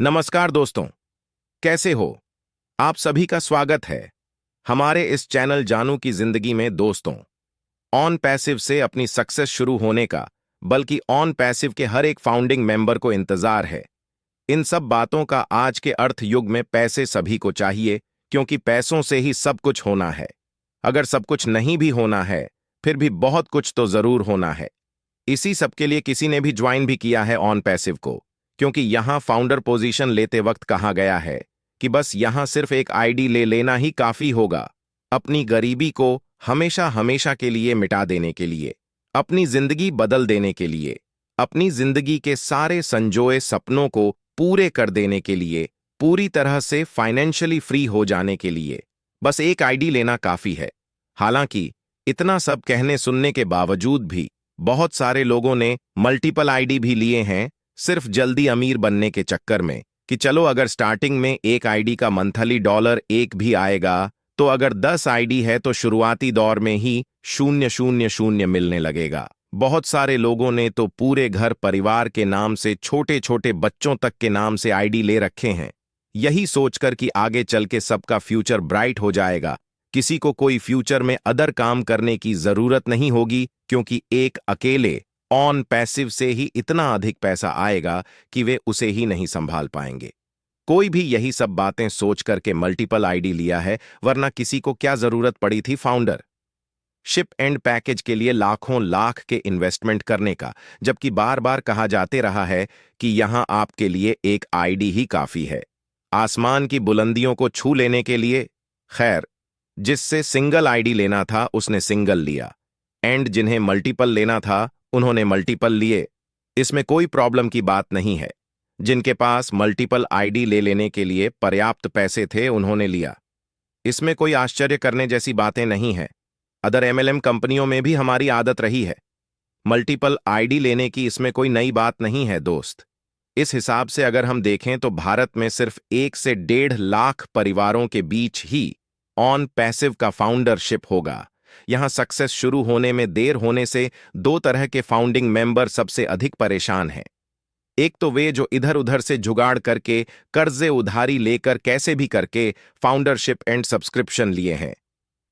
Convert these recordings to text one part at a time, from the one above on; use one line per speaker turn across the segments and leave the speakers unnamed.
नमस्कार दोस्तों, कैसे हो? आप सभी का स्वागत है हमारे इस चैनल जानू की जिंदगी में। दोस्तों, ऑन पैसिव से अपनी सक्सेस शुरू होने का, बल्कि ऑन पैसिव के हर एक फाउंडिंग मेंबर को इंतजार है। इन सब बातों का आज के अर्थ युग में पैसे सभी को चाहिए, क्योंकि पैसों से ही सब कुछ होना है। अगर सब कुछ नहीं भी होना है, फिर भी बहुत कुछ तो जरूर होना है। इसी सब के लिए किसी ने भी ज्वाइन भी किया है ऑन पैसिव को, क्योंकि यहां फाउंडर पोजीशन लेते वक्त कहा गया है कि बस यहां सिर्फ एक आईडी ले लेना ही काफी होगा, अपनी गरीबी को हमेशा हमेशा के लिए मिटा देने के लिए, अपनी जिंदगी बदल देने के लिए, अपनी जिंदगी के सारे संजोए सपनों को पूरे कर देने के लिए, पूरी तरह से फाइनेंशियली फ्री हो जाने के लिए बस एक आईडी लेना काफी है। हालांकि इतना सब कहने सुनने के बावजूद भी बहुत सारे लोगों ने मल्टीपल आईडी भी लिए हैं, सिर्फ जल्दी अमीर बनने के चक्कर में कि चलो अगर स्टार्टिंग में एक आईडी का मंथली $1 भी आएगा, तो अगर 10 आईडी है तो शुरुआती दौर में ही 000 मिलने लगेगा। बहुत सारे लोगों ने तो पूरे घर परिवार के नाम से छोटे छोटे बच्चों तक के नाम से आईडी ले रखे हैं, यही सोचकर कि आगे चल के सबका फ्यूचर ब्राइट हो जाएगा, किसी को कोई फ्यूचर में अदर काम करने की जरूरत नहीं होगी, क्योंकि एक अकेले ऑन पैसिव से ही इतना अधिक पैसा आएगा कि वे उसे ही नहीं संभाल पाएंगे। कोई भी यही सब बातें सोच करके मल्टीपल आईडी लिया है, वरना किसी को क्या जरूरत पड़ी थी फाउंडर शिप एंड पैकेज के लिए लाखों लाख के इन्वेस्टमेंट करने का, जबकि बार बार कहा जाते रहा है कि यहां आपके लिए एक आईडी ही काफी है आसमान की बुलंदियों को छू लेने के लिए। खैर, जिससे सिंगल आईडी लेना था उसने सिंगल लिया, एंड जिन्हें मल्टीपल लेना था उन्होंने मल्टीपल लिए। इसमें कोई प्रॉब्लम की बात नहीं है। जिनके पास मल्टीपल आईडी ले लेने के लिए पर्याप्त पैसे थे उन्होंने लिया। इसमें कोई आश्चर्य करने जैसी बातें नहीं है। अदर एमएलएम कंपनियों में भी हमारी आदत रही है मल्टीपल आईडी लेने की, इसमें कोई नई बात नहीं है दोस्त। इस हिसाब से अगर हम देखें तो भारत में सिर्फ 1 से 1.5 लाख परिवारों के बीच ही ऑन पैसिव का फाउंडरशिप होगा। यहां सक्सेस शुरू होने में देर होने से दो तरह के फाउंडिंग मेंबर सबसे अधिक परेशान हैं। एक तो वे जो इधर उधर से जुगाड़ करके कर्जे उधारी लेकर कैसे भी करके फाउंडरशिप एंड सब्सक्रिप्शन लिए हैं,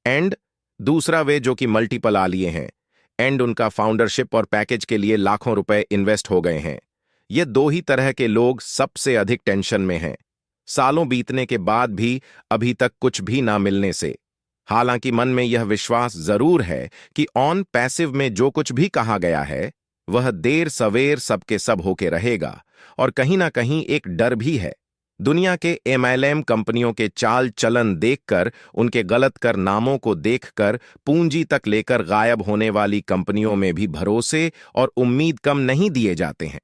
एंड दूसरा वे जो कि मल्टीपल आ लिए हैं, एंड उनका फाउंडरशिप और पैकेज के लिए लाखों रुपए इन्वेस्ट हो गए हैं। ये दो ही तरह के लोग सबसे अधिक टेंशन में हैं, सालों बीतने के बाद भी अभी तक कुछ भी ना मिलने से। हालांकि मन में यह विश्वास जरूर है कि ऑन पैसिव में जो कुछ भी कहा गया है वह देर सवेर सबके सब होके रहेगा, और कहीं ना कहीं एक डर भी है। दुनिया के एमएलएम कंपनियों के चाल चलन देखकर, उनके गलत कर नामों को देखकर पूंजी तक लेकर गायब होने वाली कंपनियों में भी भरोसे और उम्मीद कम नहीं दिए जाते हैं।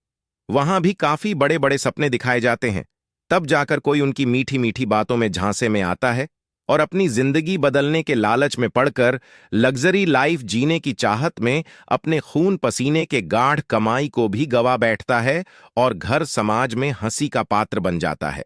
वहां भी काफी बड़े बड़े सपने दिखाए जाते हैं, तब जाकर कोई उनकी मीठी मीठी बातों में झांसे में आता है और अपनी जिंदगी बदलने के लालच में पड़कर लग्जरी लाइफ जीने की चाहत में अपने खून पसीने के गाढ़ कमाई को भी गवा बैठता है और घर समाज में हंसी का पात्र बन जाता है।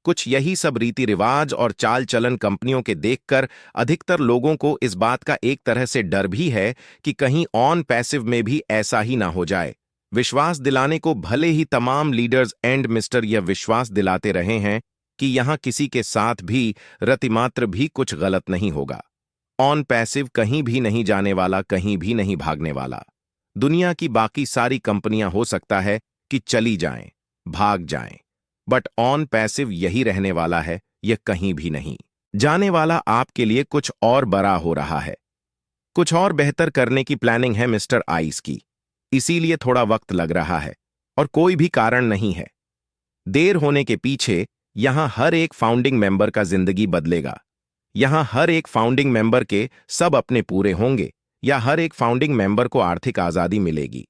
कुछ यही सब रीति रिवाज और चाल चलन कंपनियों के देखकर अधिकतर लोगों को इस बात का एक तरह से डर भी है कि कहीं ऑन पैसिव में भी ऐसा ही ना हो जाए। विश्वास दिलाने को भले ही तमाम लीडर्स एंड मिस्टर यह विश्वास दिलाते रहे हैं कि यहां किसी के साथ भी रतिमात्र भी कुछ गलत नहीं होगा। ऑन पैसिव कहीं भी नहीं जाने वाला, कहीं भी नहीं भागने वाला। दुनिया की बाकी सारी कंपनियां हो सकता है कि चली जाएं, भाग जाएं, बट ऑन पैसिव यही रहने वाला है, यह कहीं भी नहीं जाने वाला। आपके लिए कुछ और बड़ा हो रहा है, कुछ और बेहतर करने की प्लानिंग है मिस्टर आइस की, इसीलिए थोड़ा वक्त लग रहा है और कोई भी कारण नहीं है। देर होने के पीछे यहां हर एक फाउंडिंग मेंबर का जिंदगी बदलेगा। यहां हर एक फाउंडिंग मेंबर के सब अपने पूरे होंगे, या हर एक फाउंडिंग मेंबर को आर्थिक आजादी मिलेगी।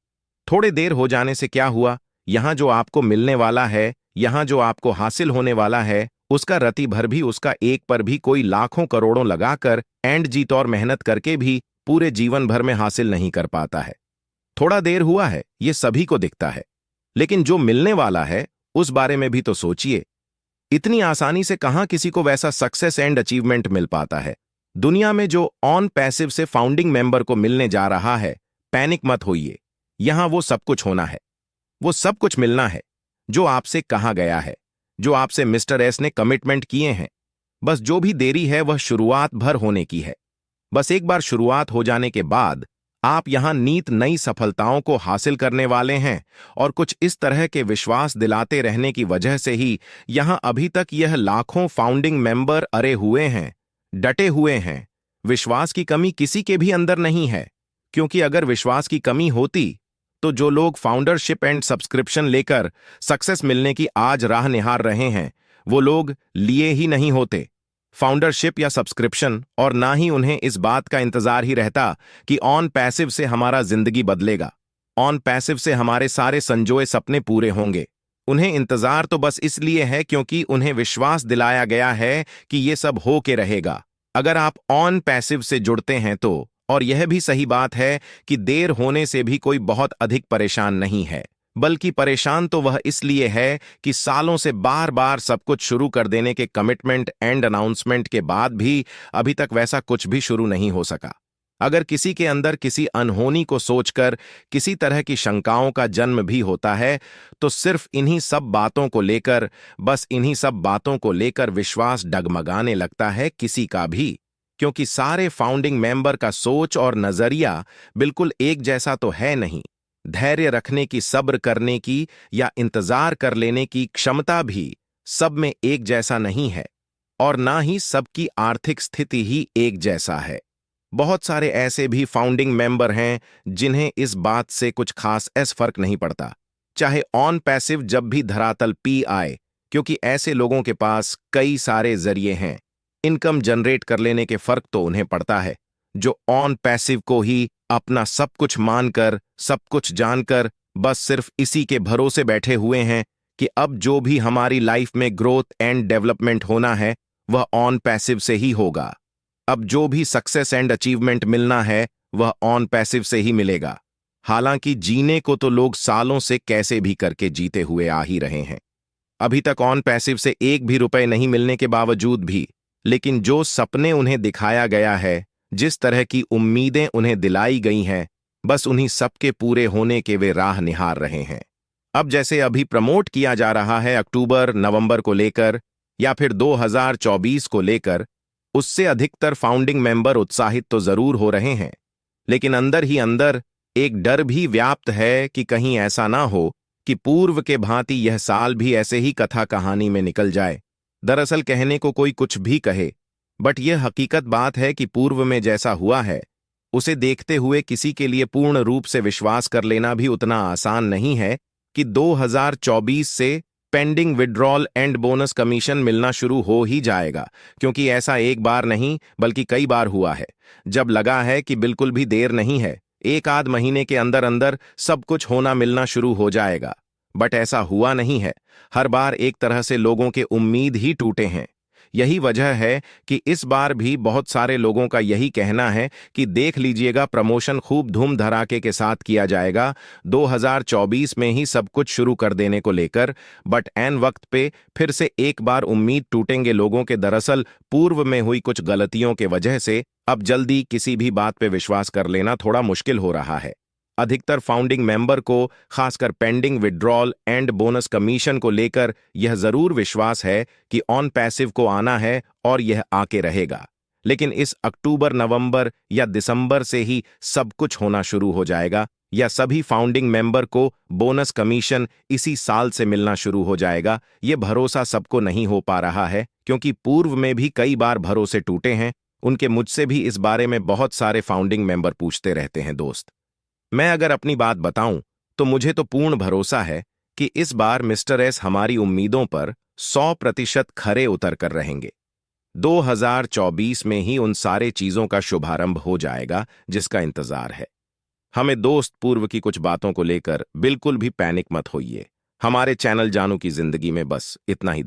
थोड़े देर हो जाने से क्या हुआ, यहां जो आपको मिलने वाला है, यहां जो आपको हासिल होने वाला है, उसका रति भर भी, उसका एक पर भी कोई लाखों करोड़ों लगाकर एंड जीत और मेहनत करके भी पूरे जीवन भर में हासिल नहीं कर पाता है। थोड़ा देर हुआ है, ये सभी को दिखता है, लेकिन जो मिलने वाला है उस बारे में भी तो सोचिए। इतनी आसानी से कहां किसी को वैसा सक्सेस एंड अचीवमेंट मिल पाता है। दुनिया में जो ऑन पैसिव से फाउंडिंग मेंबर को मिलने जा रहा है, पैनिक मत होइए। यहां वो सब कुछ होना है, वो सब कुछ मिलना है जो आपसे कहा गया है, जो आपसे मिस्टर एस ने कमिटमेंट किए हैं। बस जो भी देरी है वह शुरुआत भर होने की है। बस एक बार शुरुआत हो जाने के बाद आप यहां नीत नई सफलताओं को हासिल करने वाले हैं, और कुछ इस तरह के विश्वास दिलाते रहने की वजह से ही यहां अभी तक यह लाखों फाउंडिंग मेंबर अरे हुए हैं, डटे हुए हैं। विश्वास की कमी किसी के भी अंदर नहीं है, क्योंकि अगर विश्वास की कमी होती तो जो लोग फाउंडरशिप एंड सब्सक्रिप्शन लेकर सक्सेस मिलने की आज राह निहार रहे हैं, वो लोग लिए ही नहीं होते फाउंडरशिप या सब्सक्रिप्शन, और ना ही उन्हें इस बात का इंतजार ही रहता कि ऑन पैसिव से हमारा जिंदगी बदलेगा, ऑन पैसिव से हमारे सारे संजोए सपने पूरे होंगे। उन्हें इंतजार तो बस इसलिए है क्योंकि उन्हें विश्वास दिलाया गया है कि ये सब हो के रहेगा। अगर आप ऑन पैसिव से जुड़ते हैं तो, और यह भी सही बात है कि देर होने से भी कोई बहुत अधिक परेशान नहीं है, बल्कि परेशान तो वह इसलिए है कि सालों से बार बार सब कुछ शुरू कर देने के कमिटमेंट एंड अनाउंसमेंट के बाद भी अभी तक वैसा कुछ भी शुरू नहीं हो सका। अगर किसी के अंदर किसी अनहोनी को सोचकर किसी तरह की शंकाओं का जन्म भी होता है, तो सिर्फ इन्हीं सब बातों को लेकर, बस इन्हीं सब बातों को लेकर विश्वास डगमगाने लगता है किसी का भी, क्योंकि सारे फाउंडिंग मेंबर का सोच और नजरिया बिल्कुल एक जैसा तो है नहीं। धैर्य रखने की, सब्र करने की या इंतजार कर लेने की क्षमता भी सब में एक जैसा नहीं है, और ना ही सबकी आर्थिक स्थिति ही एक जैसा है। बहुत सारे ऐसे भी फाउंडिंग मेंबर हैं जिन्हें इस बात से कुछ खास फर्क नहीं पड़ता, चाहे ऑन पैसिव जब भी धरातल पी आए, क्योंकि ऐसे लोगों के पास कई सारे जरिए हैं इनकम जनरेट कर लेने के। फर्क तो उन्हें पड़ता है जो ऑन पैसिव को ही अपना सब कुछ मानकर, सब कुछ जानकर बस सिर्फ इसी के भरोसे बैठे हुए हैं कि अब जो भी हमारी लाइफ में ग्रोथ एंड डेवलपमेंट होना है वह ऑन पैसिव से ही होगा। अब जो भी सक्सेस एंड अचीवमेंट मिलना है वह ऑन पैसिव से ही मिलेगा। हालांकि जीने को तो लोग सालों से कैसे भी करके जीते हुए आ ही रहे हैं, अभी तक ऑन पैसिव से एक भी रुपए नहीं मिलने के बावजूद भी। लेकिन जो सपने उन्हें दिखाया गया है, जिस तरह की उम्मीदें उन्हें दिलाई गई हैं, बस उन्हीं सबके पूरे होने के वे राह निहार रहे हैं। अब जैसे अभी प्रमोट किया जा रहा है अक्टूबर नवंबर को लेकर या फिर 2024 को लेकर, उससे अधिकतर फाउंडिंग मेंबर उत्साहित तो जरूर हो रहे हैं, लेकिन अंदर ही अंदर एक डर भी व्याप्त है कि कहीं ऐसा ना हो कि पूर्व के भांति यह साल भी ऐसे ही कथा कहानी में निकल जाए। दरअसल कहने को कोई कुछ भी कहे, बट यह हकीकत बात है कि पूर्व में जैसा हुआ है उसे देखते हुए किसी के लिए पूर्ण रूप से विश्वास कर लेना भी उतना आसान नहीं है कि 2024 से pending withdrawal and bonus commission मिलना शुरू हो ही जाएगा, क्योंकि ऐसा एक बार नहीं बल्कि कई बार हुआ है जब लगा है कि बिल्कुल भी देर नहीं है, एक आध महीने के अंदर अंदर सब कुछ होना मिलना शुरू हो जाएगा। बट ऐसा हुआ नहीं है। हर बार एक तरह से लोगों के उम्मीद ही टूटे हैं। यही वजह है कि इस बार भी बहुत सारे लोगों का यही कहना है कि देख लीजिएगा, प्रमोशन खूब धूम धड़ाके के साथ किया जाएगा 2024 में ही सब कुछ शुरू कर देने को लेकर। बट ऐन वक्त पे फिर से एक बार उम्मीद टूटेंगे लोगों के। दरअसल पूर्व में हुई कुछ गलतियों के वजह से अब जल्दी किसी भी बात पे विश्वास कर लेना थोड़ा मुश्किल हो रहा है। अधिकतर फाउंडिंग मेंबर को खासकर pending withdrawal and bonus commission को लेकर यह जरूर विश्वास है कि ऑन पैसिव को आना है और यह आके रहेगा, लेकिन इस अक्टूबर नवंबर या दिसंबर से ही सब कुछ होना शुरू हो जाएगा, या सभी फाउंडिंग मेंबर को बोनस कमीशन इसी साल से मिलना शुरू हो जाएगा। ये भरोसा सबको नहीं हो पा रहा है, क्योंकि पूर्व में भी कई बार भरोसे टूटे हैं उनके। मुझसे भी इस बारे में बहुत सारे फाउंडिंग मेंबर पूछते रहते हैं। दोस्त, मैं अगर अपनी बात बताऊं तो मुझे तो पूर्ण भरोसा है कि इस बार मिस्टर एस हमारी उम्मीदों पर 100% खरे उतर कर रहेंगे। 2024 में ही उन सारे चीजों का शुभारंभ हो जाएगा जिसका इंतजार है हमें। दोस्त, पूर्व की कुछ बातों को लेकर बिल्कुल भी पैनिक मत होइए। हमारे चैनल जानू की जिंदगी में बस इतना ही।